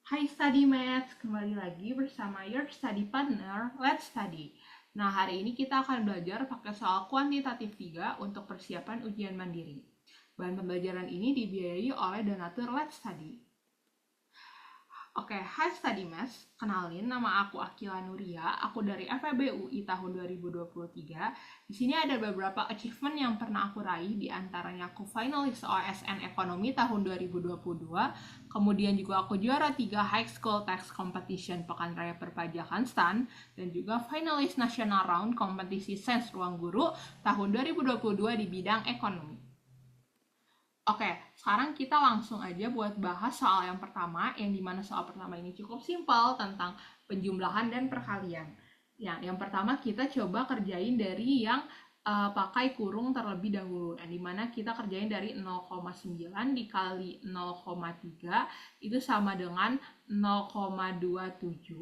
Hai Study Maths, kembali lagi bersama your study partner, Let's Study. Nah, hari ini kita akan belajar pakai soal kuantitatif 3 untuk persiapan ujian mandiri. Bahan pembelajaran ini dibiayai oleh donatur Let's Study. Oke, hai Study Maths, kenalin nama aku Akila Nuria, aku dari FEB UI tahun 2023. Di sini ada beberapa achievement yang pernah aku raih, di antaranya aku finalis OSN Ekonomi tahun 2022, kemudian juga aku juara 3 High School Tax Competition Pekan Raya Perpajakan STAN, dan juga finalis National Round Kompetisi Sains Ruang Guru tahun 2022 di bidang ekonomi. Oke, sekarang kita langsung aja buat bahas soal yang pertama, yang dimana soal pertama ini cukup simpel tentang penjumlahan dan perkalian. Ya, yang pertama kita coba kerjain dari yang pakai kurung terlebih dahulu, yang dimana kita kerjain dari 0,9 dikali 0,3 itu sama dengan 0,27,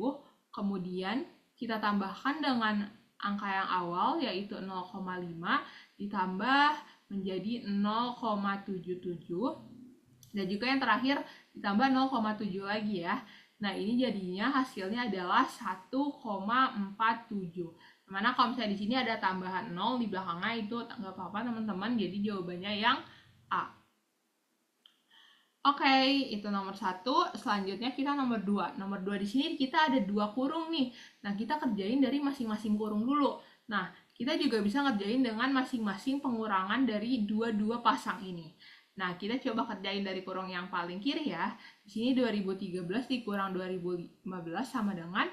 kemudian kita tambahkan dengan angka yang awal yaitu 0,5 ditambah menjadi 0,77, dan juga yang terakhir ditambah 0,7 lagi ya. Nah, ini jadinya hasilnya adalah 1,47. Dimana kalau misalnya di sini ada tambahan 0 di belakangnya itu nggak apa-apa teman-teman, jadi jawabannya yang A. Oke, itu nomor 1. Selanjutnya kita nomor 2. Nomor 2 di sini kita ada 2 kurung nih. Nah, kita kerjain dari masing-masing kurung dulu. Nah, kita juga bisa ngerjain dengan masing-masing pengurangan dari dua-dua pasang ini. Nah, kita coba kerjain dari kurung yang paling kiri ya. Di sini 2013 dikurang 2015 sama dengan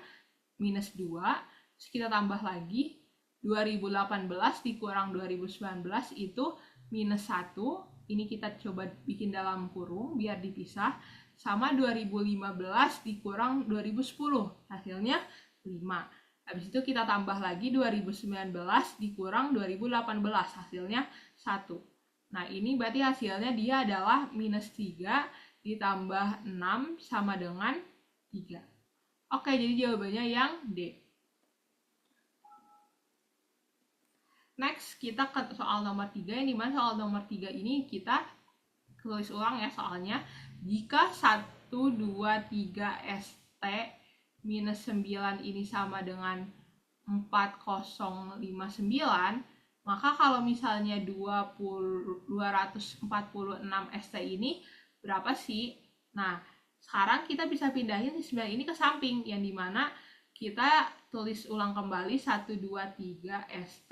minus 2. Terus kita tambah lagi 2018 dikurang 2019 itu minus 1. Ini kita coba bikin dalam kurung biar dipisah. Sama 2015 dikurang 2010. Hasilnya 5. Habis itu kita tambah lagi 2019 dikurang 2018, hasilnya 1. Nah, ini berarti hasilnya dia adalah minus 3 ditambah 6 sama dengan 3. Oke, jadi jawabannya yang D. Next, kita ke soal nomor 3, yang dimana soal nomor 3 ini kita tulis ulang ya soalnya. Jika 1, 2, 3 ST minus 9 ini sama dengan 4059, maka kalau misalnya 246 ST ini berapa sih? Nah, sekarang kita bisa pindahin 9 ini ke samping, yang dimana kita tulis ulang kembali 1, 2, 3 ST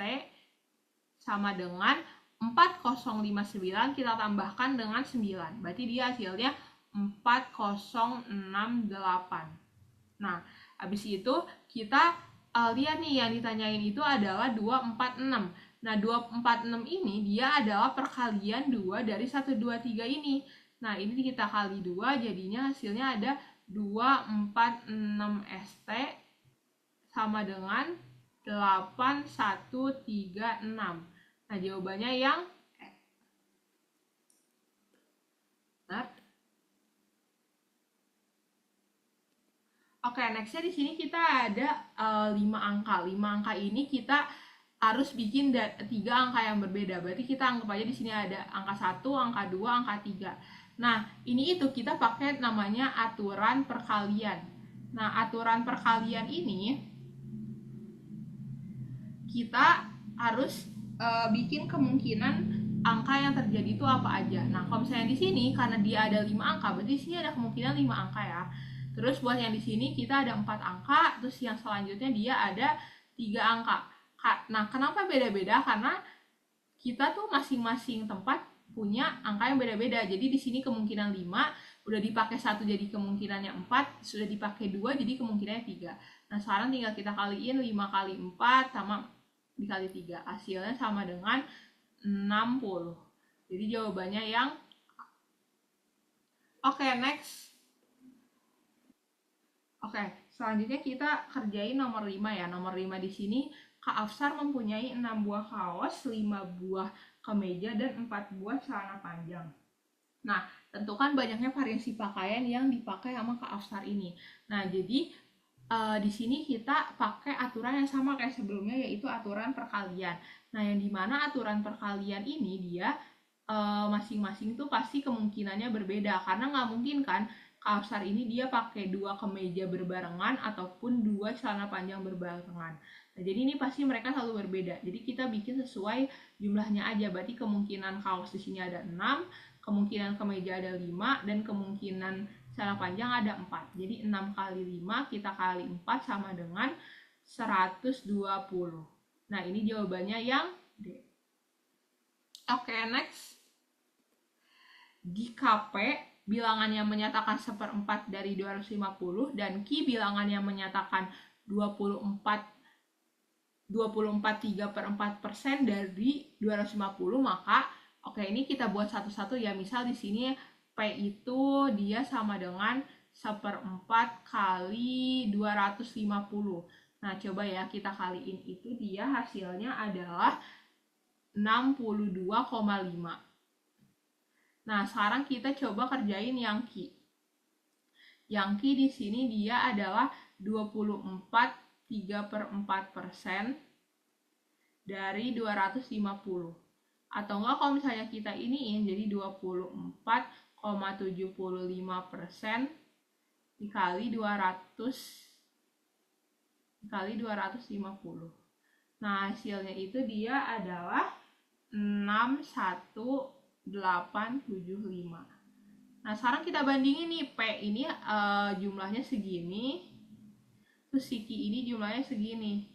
sama dengan 4059 kita tambahkan dengan 9. Berarti dia hasilnya 4068. Nah, habis itu kita lihat nih yang ditanyain itu adalah 246. Nah, 246 ini dia adalah perkalian 2 dari 123 ini. Nah, ini kita kali 2 jadinya hasilnya ada 246 ST sama dengan 8136. Nah, jawabannya yang benar. Oke, nextnya di sini kita ada 5 angka. 5 angka ini kita harus bikin 3 angka yang berbeda. Berarti kita anggap aja di sini ada angka 1, angka 2, angka 3. Nah, ini itu kita pakai namanya aturan perkalian. Nah, aturan perkalian ini kita harus bikin kemungkinan angka yang terjadi itu apa aja. Nah, kalau misalnya di sini karena dia ada 5 angka, berarti di sini ada kemungkinan 5 angka ya. Terus buat yang di sini kita ada 4 angka, terus yang selanjutnya dia ada 3 angka. Nah, kenapa beda-beda? Karena kita tuh masing-masing tempat punya angka yang beda-beda. Jadi di sini kemungkinan 5, udah dipakai 1 jadi kemungkinannya 4, sudah dipakai 2 jadi kemungkinannya 3. Nah, sekarang tinggal kita kaliin 5 kali 4 sama dikali 3. Hasilnya sama dengan 60. Jadi jawabannya yang Oke, next. Oke, selanjutnya kita kerjain nomor 5 ya. Nomor 5 di sini Kak Afsar mempunyai 6 buah kaos, 5 buah kemeja, dan 4 buah celana panjang. Nah, tentukan banyaknya variasi pakaian yang dipakai sama Kak Afsar ini. Nah, jadi di sini kita pakai aturan yang sama kayak sebelumnya, yaitu aturan perkalian. Nah, yang dimana aturan perkalian ini dia masing-masing tuh pasti kemungkinannya berbeda, karena nggak mungkin kan Kausar ini dia pakai 2 kemeja berbarengan ataupun 2 celana panjang berbarengan. Nah, jadi ini pasti mereka selalu berbeda. Jadi kita bikin sesuai jumlahnya aja. Berarti kemungkinan kaos di sini ada 6, kemungkinan kemeja ada 5, dan kemungkinan celana panjang ada 4. Jadi 6 kali 5 kita kali 4 sama dengan 120. Nah, ini jawabannya yang D. Oke, next. Jika P bilangan yang menyatakan 1/4 dari 250 dan Q bilangan yang menyatakan 24,3/4% dari 250, maka oke, ini kita buat satu-satu ya. Misal di sini P itu dia sama dengan 1/4 kali 250. Nah, coba ya kita kaliin, itu dia hasilnya adalah 62,5. Nah, sekarang kita coba kerjain yang Q. Yang Q di sini dia adalah 24,3/4% dari 250. Atau enggak kalau misalnya kita iniin, jadi 24,75% dikali 250. Nah, hasilnya itu dia adalah 61875. Nah, sekarang kita bandingin nih, P ini jumlahnya segini, terus si Q ini jumlahnya segini.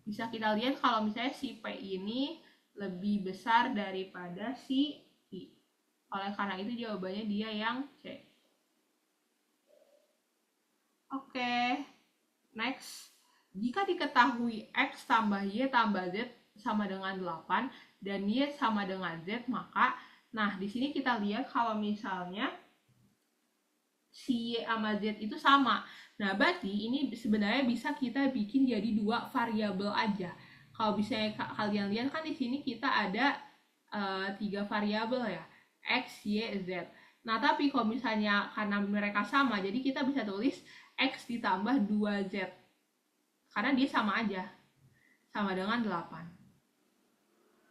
Bisa kita lihat kalau misalnya si P ini lebih besar daripada si Q. Oleh karena itu jawabannya dia yang C. Oke, next. Jika diketahui X tambah Y tambah Z sama dengan 8 dan Y sama dengan Z, maka nah di sini kita lihat kalau misalnya si Y sama Z itu sama. Nah, berarti ini sebenarnya bisa kita bikin jadi 2 variabel aja. Kalau misalnya kalian lihat kan di sini kita ada 3 variabel ya, X, Y, Z. Nah, tapi kalau misalnya karena mereka sama, jadi kita bisa tulis X ditambah 2Z. Karena dia sama aja. Sama dengan 8.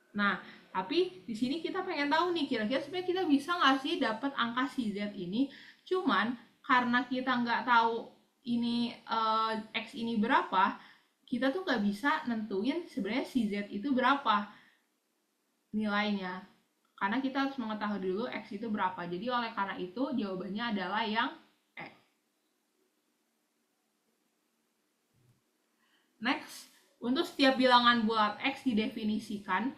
Nah, tapi di sini kita pengen tahu nih, kira-kira sebenarnya kita bisa nggak sih dapat angka si Z ini? Cuman karena kita nggak tahu ini X ini berapa, kita tuh nggak bisa nentuin sebenarnya si Z itu berapa nilainya. Karena kita harus mengetahui dulu X itu berapa. Jadi oleh karena itu jawabannya adalah yang E. Next, untuk setiap bilangan bulat X didefinisikan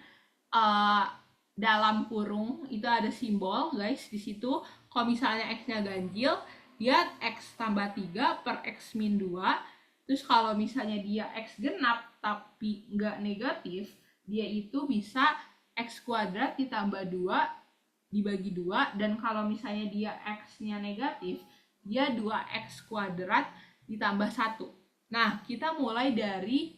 dalam kurung itu ada simbol, guys. Di situ kalau misalnya X-nya ganjil, dia X tambah 3 per X min 2. Terus kalau misalnya dia X genap tapi nggak negatif, dia itu bisa X kuadrat ditambah 2 dibagi 2. Dan kalau misalnya dia X-nya negatif, dia 2X kuadrat ditambah 1. Nah, kita mulai dari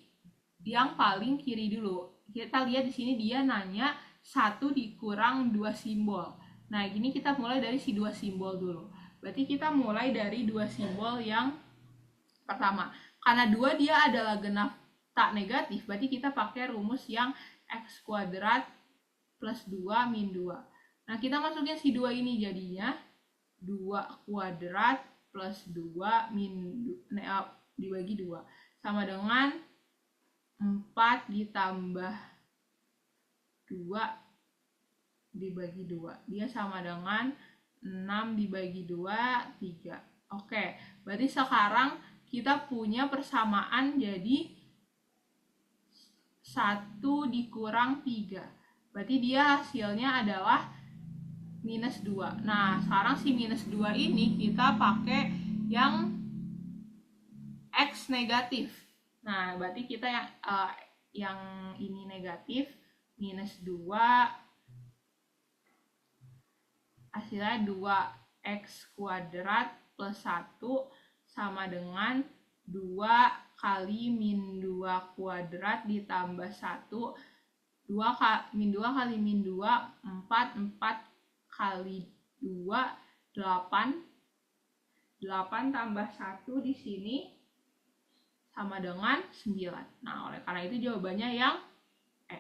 yang paling kiri dulu. Kita lihat di sini dia nanya 1 dikurang 2 simbol. Nah, gini kita mulai dari si 2 simbol dulu. Berarti kita mulai dari 2 simbol yang pertama. Karena 2 dia adalah genap tak negatif, berarti kita pakai rumus yang X kuadrat plus 2 min 2. Nah, kita masukin si 2 ini jadinya 2 kuadrat plus 2 min dibagi 2 sama dengan 4 ditambah 2 dibagi 2. Dia sama dengan 6 dibagi 2, 3. Oke, berarti sekarang kita punya persamaan jadi 1 dikurang 3. Berarti dia hasilnya adalah minus 2. Nah, sekarang si minus 2 ini kita pakai yang X negatif. Nah, berarti kita yang ini negatif, minus 2, hasilnya 2X kuadrat plus 1 sama dengan 2 kali min 2 kuadrat ditambah 1. 2 kali min 2, 4. 4 kali 2, 8. 8 tambah 1 di sini sama dengan 9. Nah, oleh karena itu jawabannya yang E.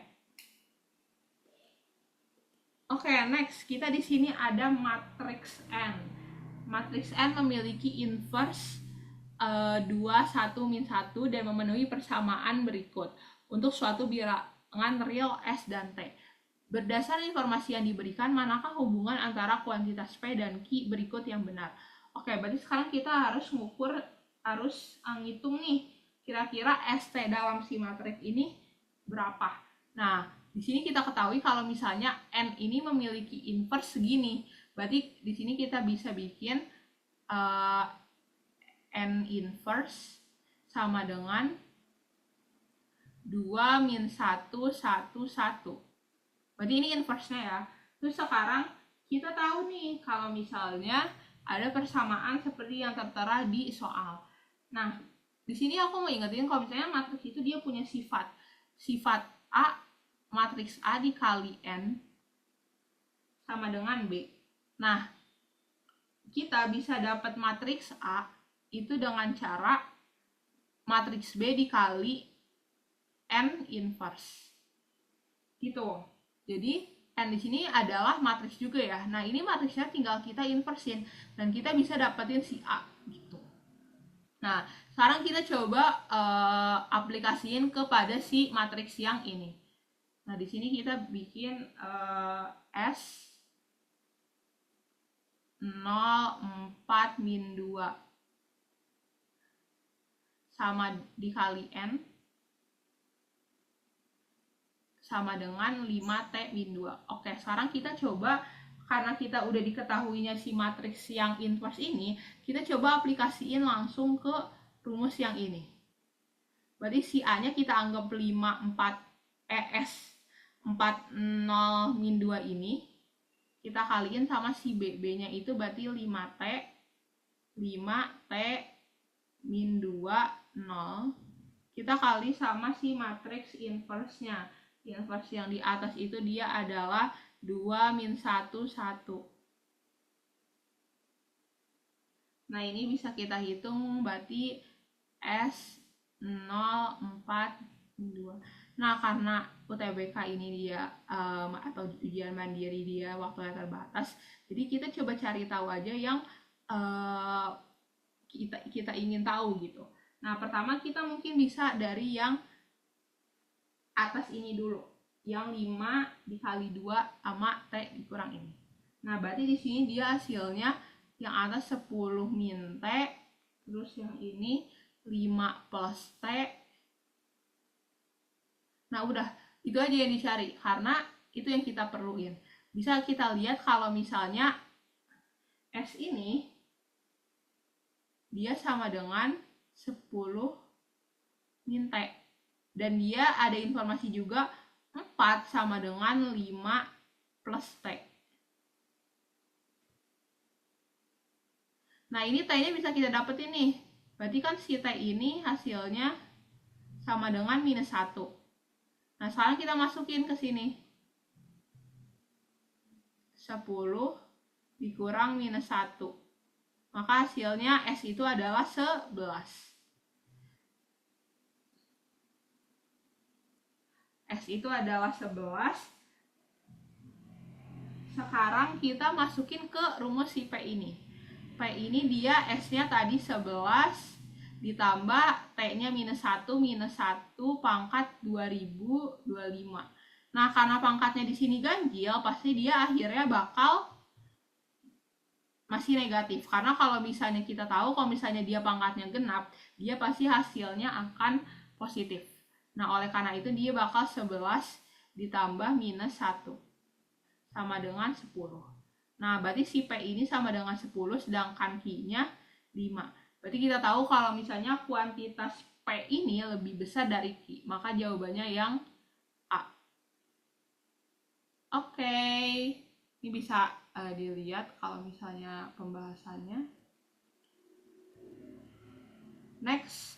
Oke, next kita di sini ada matriks N. matriks N memiliki inverse 2, 1, min 1 dan memenuhi persamaan berikut untuk suatu bilangan real S dan T. Berdasar informasi yang diberikan, manakah hubungan antara kuantitas P dan Q berikut yang benar? Oke, berarti sekarang kita harus ngitung nih, kira-kira ST dalam si matriks ini berapa. Nah, di sini kita ketahui kalau misalnya N ini memiliki inverse segini, berarti di sini kita bisa bikin N inverse sama dengan 2 min 1, 1, 1. Berarti ini inverse-nya ya. Terus sekarang kita tahu nih kalau misalnya ada persamaan seperti yang tertera di soal. Nah, di sini aku mau ingetin kalau misalnya matriks itu dia punya sifat. Sifat A, matriks A dikali N sama dengan B. Nah, kita bisa dapat matriks A itu dengan cara matriks B dikali N inverse. Gitu. Jadi N di sini adalah matriks juga ya. Nah, ini matriksnya tinggal kita inversin dan kita bisa dapetin si A gitu. Nah, sekarang kita coba aplikasiin kepada si matriks yang ini. Nah, di sini kita bikin S 0, 4, min 2 sama dikali N sama dengan 5T min 2. Oke, sekarang kita coba, karena kita udah diketahuinya si matriks yang inverse ini, kita coba aplikasiin langsung ke rumus yang ini. Berarti si A-nya kita anggap 5, 4, S 4, 0, min 2 ini. Kita kaliin sama si B. B-nya itu berarti 5T min 2, 0. Kita kali sama si matriks inverse-nya. Inverse yang di atas itu dia adalah 2 min 1, 1. Nah, ini bisa kita hitung berarti S 0, 4, min 2. Nah, karena UTBK ini dia atau ujian mandiri dia waktunya terbatas, jadi kita coba cari tahu aja yang kita ingin tahu gitu. Nah, pertama kita mungkin bisa dari yang atas ini dulu, yang 5 dikali 2 sama T dikurang ini. Nah, berarti di sini dia hasilnya yang atas 10 min T, terus yang ini 5 plus T. Nah, udah, itu aja yang dicari, karena itu yang kita perluin. Bisa kita lihat kalau misalnya S ini dia sama dengan 10 min T. Dan dia ada informasi juga 4 sama dengan 5 plus T. Nah, ini T-nya bisa kita dapetin nih. Berarti kan si T ini hasilnya sama dengan minus 1. Nah, sekarang kita masukin ke sini. 10 dikurang minus 1. Maka hasilnya S itu adalah 11. S itu adalah 11. Sekarang kita masukin ke rumus si P ini. P ini dia S-nya tadi 11 ditambah T-nya minus 1 pangkat 2025. Nah, karena pangkatnya di sini ganjil, pasti dia akhirnya bakal masih negatif. Karena kalau misalnya kita tahu kalau misalnya dia pangkatnya genap, dia pasti hasilnya akan positif. Nah, oleh karena itu dia bakal 11 ditambah minus 1 sama dengan 10. Nah, berarti si P ini sama dengan 10, sedangkan Q-nya 5. Berarti kita tahu kalau misalnya kuantitas P ini lebih besar dari Q, maka jawabannya yang A. Oke, ini bisa dilihat kalau misalnya pembahasannya. Next.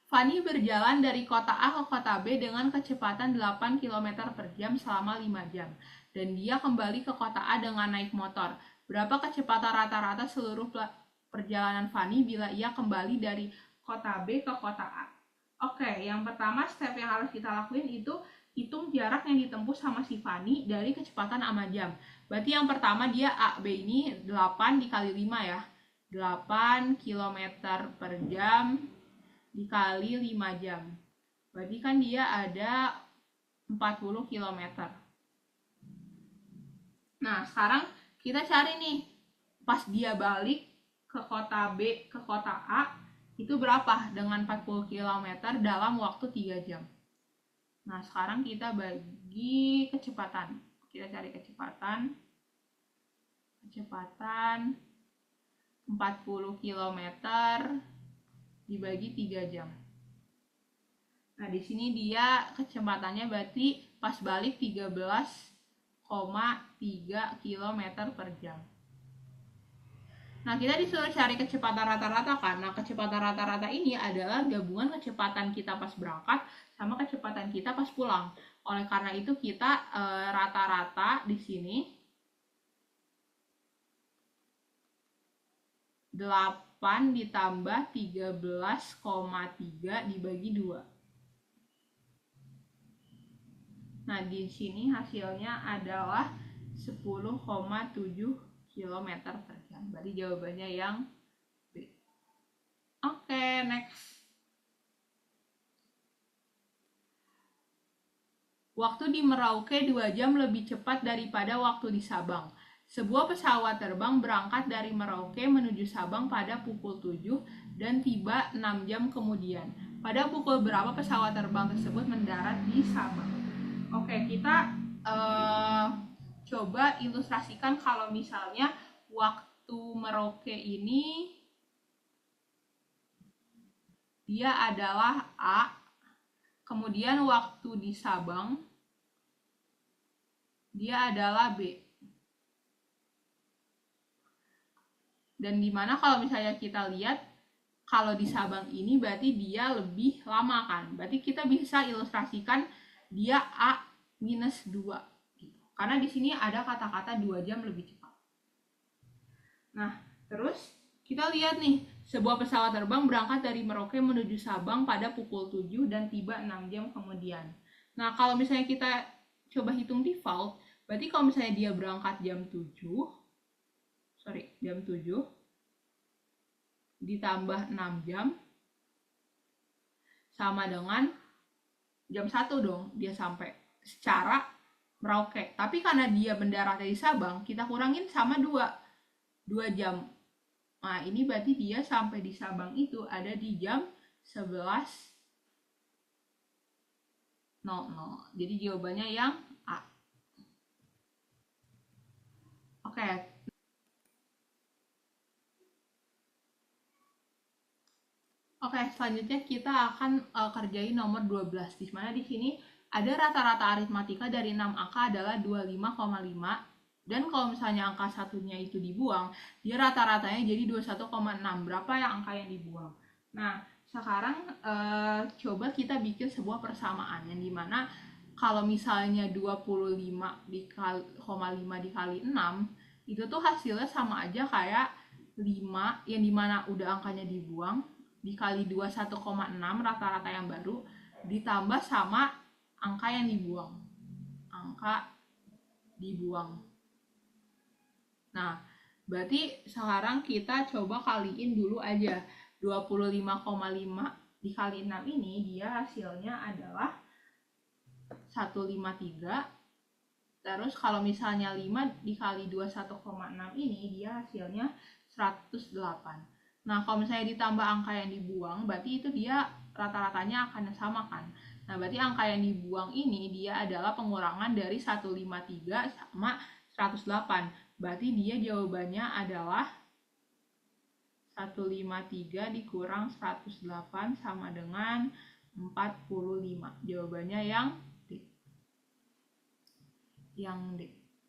Fanny berjalan dari kota A ke kota B dengan kecepatan 8 km per jam selama 5 jam. Dan dia kembali ke kota A dengan naik motor. Berapa kecepatan rata-rata seluruh perjalanan Fanny bila ia kembali dari kota B ke kota A? Oke, yang pertama step yang harus kita lakuin itu hitung jarak yang ditempuh sama si Fani dari kecepatan sama jam. Berarti yang pertama dia AB ini 8 dikali 5 ya. 8 km per jam dikali 5 jam. Berarti kan dia ada 40 km. Nah, sekarang kita cari nih, pas dia balik ke kota B ke kota A, itu berapa dengan 40 km dalam waktu 3 jam. Nah, sekarang kita bagi kecepatan. Kita cari kecepatan. Kecepatan 40 km dibagi 3 jam. Nah, di sini dia kecepatannya berarti pas balik 13,3 km per jam. Nah, kita disuruh cari kecepatan rata-rata kan. Nah, kecepatan rata-rata ini adalah gabungan kecepatan kita pas berangkat sama kecepatan kita pas pulang. Oleh karena itu kita rata-rata di sini 8 ditambah 13,3 dibagi 2. Nah, di sini hasilnya adalah 10,7 km per jam. Berarti jawabannya yang B. Oke, next. Waktu di Merauke 2 jam lebih cepat daripada waktu di Sabang. Sebuah pesawat terbang berangkat dari Merauke menuju Sabang pada pukul 7 dan tiba 6 jam kemudian. Pada pukul berapa pesawat terbang tersebut mendarat di Sabang? Oke, kita coba ilustrasikan kalau misalnya waktu Merauke ini dia adalah A, kemudian waktu di Sabang dia adalah B. Dan dimana kalau misalnya kita lihat kalau di Sabang ini berarti dia lebih lama kan. Berarti kita bisa ilustrasikan dia A minus 2 gitu. Karena di sini ada kata-kata 2 jam lebih cepat. Nah, terus kita lihat nih, sebuah pesawat terbang berangkat dari Merauke menuju Sabang pada pukul 7 dan tiba 6 jam kemudian. Nah, kalau misalnya kita coba hitung default, berarti kalau misalnya dia berangkat jam 7 ditambah 6 jam sama dengan jam 1 dong dia sampai secara Merauke. Tapi karena dia mendarat dari Sabang, kita kurangin sama 2 jam. Nah, ini berarti dia sampai di Sabang itu ada di jam 11.00. Jadi jawabannya yang A. Oke. Oke, selanjutnya kita akan kerjain nomor 12. Di mana di sini ada rata-rata aritmatika dari 6 angka adalah 25,5. Dan kalau misalnya angka satunya itu dibuang, dia rata-ratanya jadi 21,6. Berapa ya angka yang dibuang? Nah, sekarang coba kita bikin sebuah persamaan yang dimana kalau misalnya 25,5 dikali 6, itu tuh hasilnya sama aja kayak 5 yang dimana udah angkanya dibuang dikali 21,6 rata-rata yang baru ditambah sama angka yang dibuang. Nah, berarti sekarang kita coba kaliin dulu aja. 25,5 dikali 6 ini dia hasilnya adalah 153. Terus kalau misalnya 5 dikali 21,6 ini dia hasilnya 108. Nah, kalau misalnya ditambah angka yang dibuang, berarti itu dia rata-ratanya akan sama kan. Nah, berarti angka yang dibuang ini dia adalah pengurangan dari 153 sama 108. Berarti dia jawabannya adalah 153 dikurang 108 sama dengan 45. Jawabannya yang D.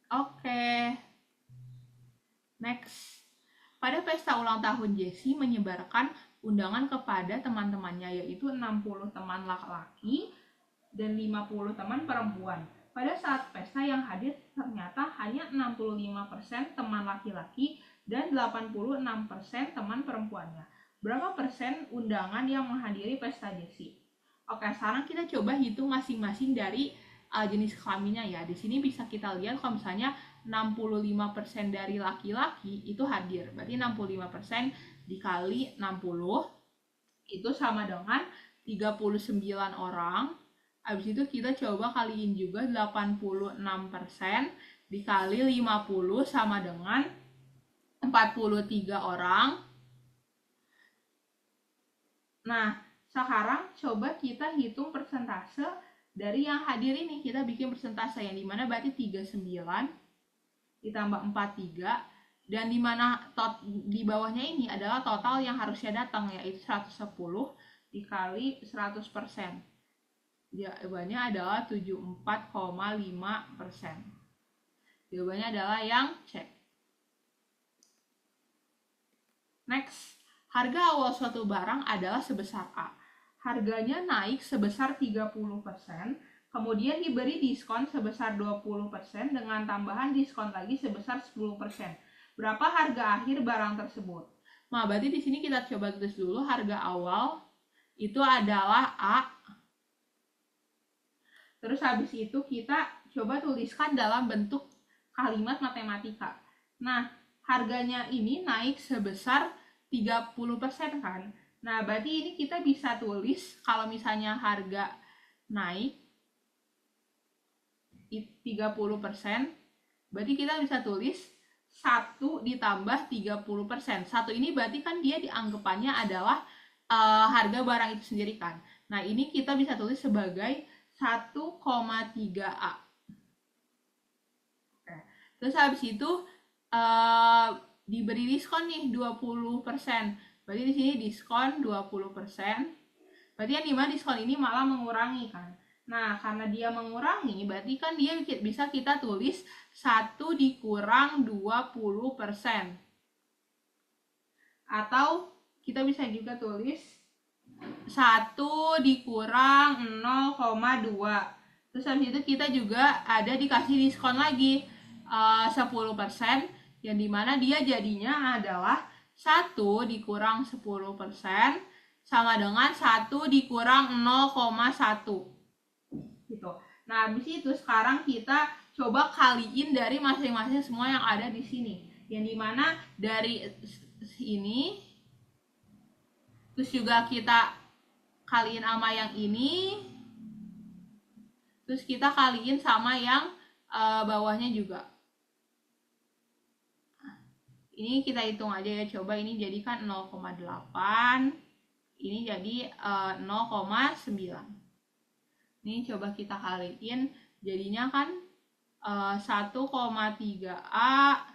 Oke. Next. Pada pesta ulang tahun Jessie menyebarkan undangan kepada teman-temannya, yaitu 60 teman laki-laki dan 50 teman perempuan. Pada saat pesta yang hadir ternyata hanya 65% teman laki-laki dan 86% teman perempuannya. Berapa persen undangan yang menghadiri pesta Jessie? Oke, sekarang kita coba hitung masing-masing dari jenis kelaminnya ya. Di sini bisa kita lihat kalau misalnya 65% dari laki-laki itu hadir. Berarti 65% dikali 60 itu sama dengan 39 orang. Habis itu kita coba kaliin juga 86% dikali 50 sama dengan 43 orang. Nah, sekarang coba kita hitung persentase dari yang hadir ini. Kita bikin persentase yang dimana berarti 39 ditambah 43, dan dimana di bawahnya ini adalah total yang harusnya datang, yaitu 110 dikali 100%. Jawabannya adalah 74,5%. Jawabannya adalah yang C. Next, harga awal suatu barang adalah sebesar A. Harganya naik sebesar 30%, kemudian diberi diskon sebesar 20% dengan tambahan diskon lagi sebesar 10%. Berapa harga akhir barang tersebut? Nah, berarti di sini kita coba tulis dulu harga awal itu adalah A. Terus habis itu kita coba tuliskan dalam bentuk kalimat matematika. Nah, harganya ini naik sebesar 30% kan. Nah, berarti ini kita bisa tulis kalau misalnya harga naik 30%, berarti kita bisa tulis 1 ditambah 30%. 1 ini berarti kan dia dianggapannya adalah harga barang itu sendiri kan. Nah, ini kita bisa tulis sebagai 1,3A. Oke. Terus habis itu diberi diskon nih 20%. Berarti di sini diskon 20%. Berarti yang dimana diskon ini malah mengurangi kan. Nah, karena dia mengurangi, berarti kan dia bisa kita tulis 1 dikurang 20%. Atau kita bisa juga tulis 1 dikurang 0,2. Terus habis itu kita juga ada dikasih diskon lagi 10%, yang dimana dia jadinya adalah 1 dikurang 10% sama dengan 1 dikurang 0,1 gitu. Nah, habis itu sekarang kita coba kaliin dari masing-masing semua yang ada di sini, yang dimana dari ini, terus juga kita kaliin sama yang ini, terus kita kaliin sama yang bawahnya juga. Ini kita hitung aja ya, coba ini jadikan 0,8, ini jadi 0,9. Ini coba kita kaliin, jadinya kan 1,3A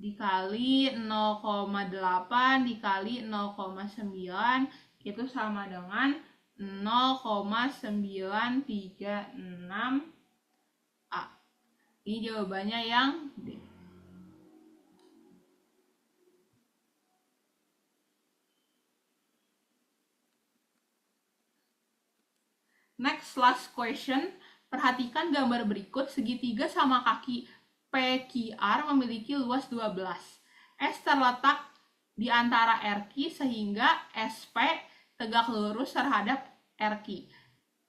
dikali 0,8 dikali 0,9 itu sama dengan 0,936A. Ini jawabannya yang D. Next, last question. Perhatikan gambar berikut. Segitiga sama kaki PQR memiliki luas 12. S terletak di antara RQ sehingga SP tegak lurus terhadap RQ.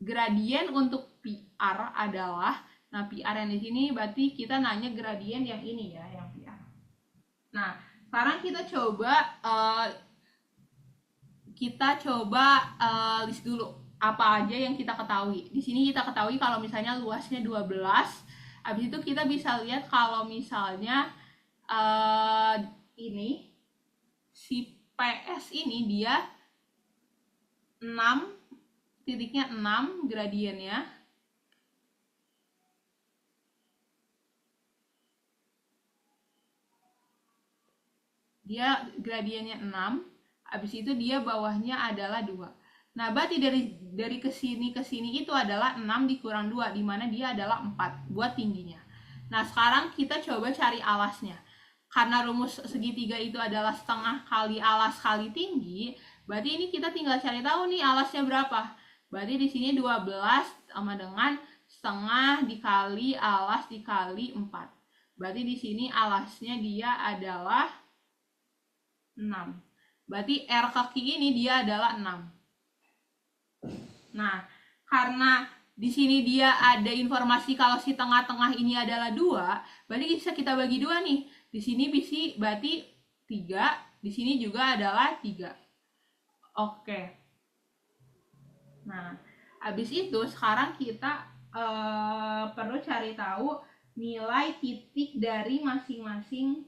Gradien untuk PR adalah, nah PR yang di sini berarti kita nanya gradien yang ini ya, yang PR. Nah, sekarang kita coba list dulu apa aja yang kita ketahui. Di sini kita ketahui kalau misalnya luasnya 12. Habis itu kita bisa lihat kalau misalnya ini si PS ini dia 6 titiknya 6 gradiennya. Dia gradiennya 6. Habis itu dia bawahnya adalah 2. Nah, berarti dari kesini ke sini itu adalah 6 dikurang 2, di mana dia adalah 4 buat tingginya. Nah, sekarang kita coba cari alasnya. Karena rumus segitiga itu adalah setengah kali alas kali tinggi, berarti ini kita tinggal cari tahu nih alasnya berapa. Berarti di sini 12 sama dengan setengah dikali alas dikali 4. Berarti di sini alasnya dia adalah 6. Berarti R kaki ini dia adalah 6. Nah, karena di sini dia ada informasi kalau si tengah-tengah ini adalah 2, berarti bisa kita bagi 2 nih. Di sini berarti 3, di sini juga adalah 3. Oke. Nah, habis itu sekarang kita perlu cari tahu nilai titik dari masing-masing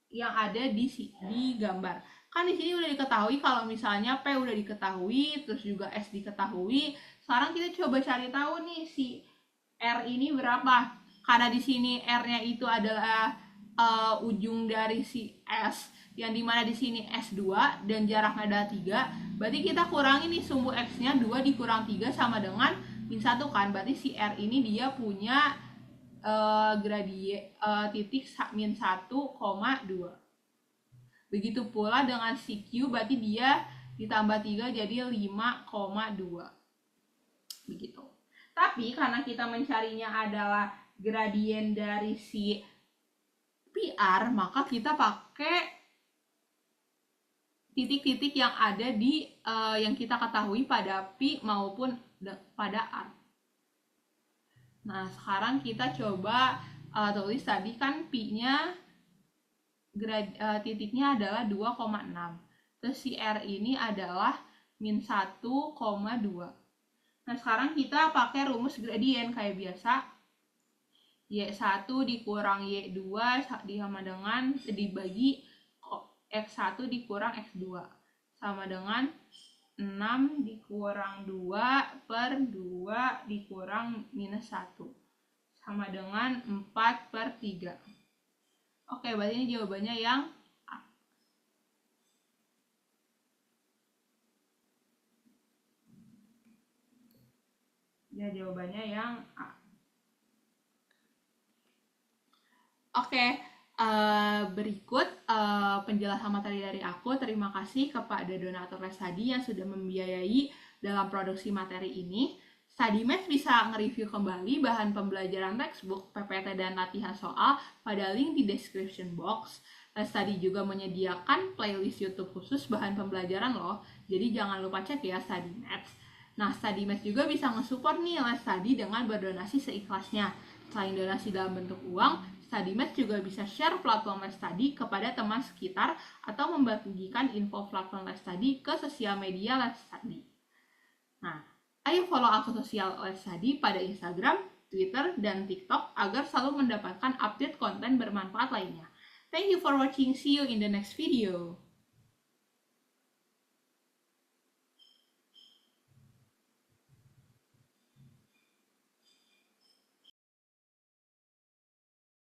yang ada di gambar. Kan di sini udah diketahui kalau misalnya P udah diketahui, terus juga S diketahui. Sekarang kita coba cari tahu nih si R ini berapa. Karena di sini R-nya itu adalah ujung dari si S, yang dimana di sini S2 dan jaraknya adalah 3. Berarti kita kurangi nih sumbu X-nya, 2 dikurang 3 sama dengan min 1 kan. Berarti si R ini dia punya titik min 1,2. Begitu pula dengan si Q, berarti dia ditambah 3 jadi 5,2. Begitu. Tapi karena kita mencarinya adalah gradien dari si PR, maka kita pakai titik-titik yang ada di yang kita ketahui pada P maupun pada R. Nah, sekarang kita coba tulis tadi kan P-nya titiknya adalah 2,6. Terus si R ini adalah min 1,2. Nah, sekarang kita pakai rumus gradien kayak biasa. Y1 dikurang Y2 sama dengan dibagi X1 dikurang X2 sama dengan 6 dikurang 2 per 2 dikurang minus 1 sama dengan 4 per 3. Oke, berarti ini jawabannya yang A. Ya, jawabannya yang A. Oke, berikut penjelasan materi dari aku. Terima kasih kepada donatur Les Study yang sudah membiayai dalam produksi materi ini. StudyMath bisa nge-review kembali bahan pembelajaran textbook, PPT, dan latihan soal pada link di description box. Les Study juga menyediakan playlist YouTube khusus bahan pembelajaran loh, jadi jangan lupa cek ya StudyMath. Nah, StudyMath juga bisa nge-support nih Les Study dengan berdonasi seikhlasnya. Selain donasi dalam bentuk uang, StudyMath juga bisa share platform Les Study kepada teman sekitar atau membagikan info platform Les Study ke sosial media Les Study. Nah, ayo follow akun sosial Les Study pada Instagram, Twitter, dan TikTok agar selalu mendapatkan update konten bermanfaat lainnya. Thank you for watching. See you in the next video.